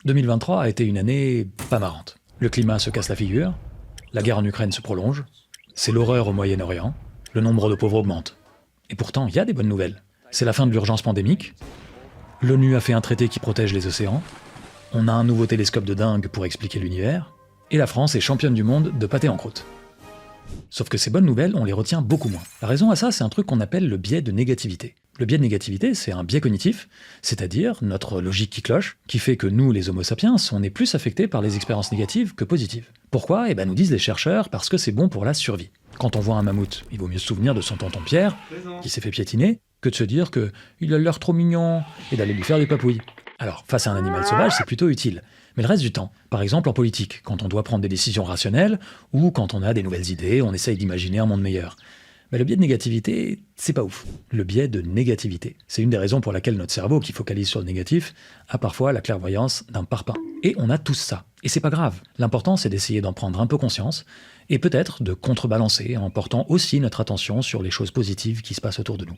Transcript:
2023 a été une année pas marrante. Le climat se casse la figure, la guerre en Ukraine se prolonge, c'est l'horreur au Moyen-Orient, le nombre de pauvres augmente. Et pourtant, il y a des bonnes nouvelles. C'est la fin de l'urgence pandémique, l'ONU a fait un traité qui protège les océans, on a un nouveau télescope de dingue pour expliquer l'univers, et la France est championne du monde de pâté en croûte. Sauf que ces bonnes nouvelles, on les retient beaucoup moins. La raison à ça, c'est un truc qu'on appelle le biais de négativité. Le biais de négativité, c'est un biais cognitif, c'est-à-dire notre logique qui cloche, qui fait que nous, les homo sapiens, on est plus affectés par les expériences négatives que positives. Pourquoi ? Nous disent les chercheurs, parce que c'est bon pour la survie. Quand on voit un mammouth, il vaut mieux se souvenir de son tonton Pierre, qui s'est fait piétiner, que de se dire que il a l'air trop mignon, et d'aller lui faire des papouilles. Alors, face à un animal sauvage, c'est plutôt utile. Mais le reste du temps, par exemple en politique, quand on doit prendre des décisions rationnelles, ou quand on a des nouvelles idées, on essaye d'imaginer un monde meilleur. Mais le biais de négativité, c'est pas ouf. Le biais de négativité. C'est une des raisons pour laquelle notre cerveau, qui focalise sur le négatif, a parfois la clairvoyance d'un parpaing. Et on a tous ça. Et c'est pas grave. L'important, c'est d'essayer d'en prendre un peu conscience, et peut-être de contrebalancer en portant aussi notre attention sur les choses positives qui se passent autour de nous.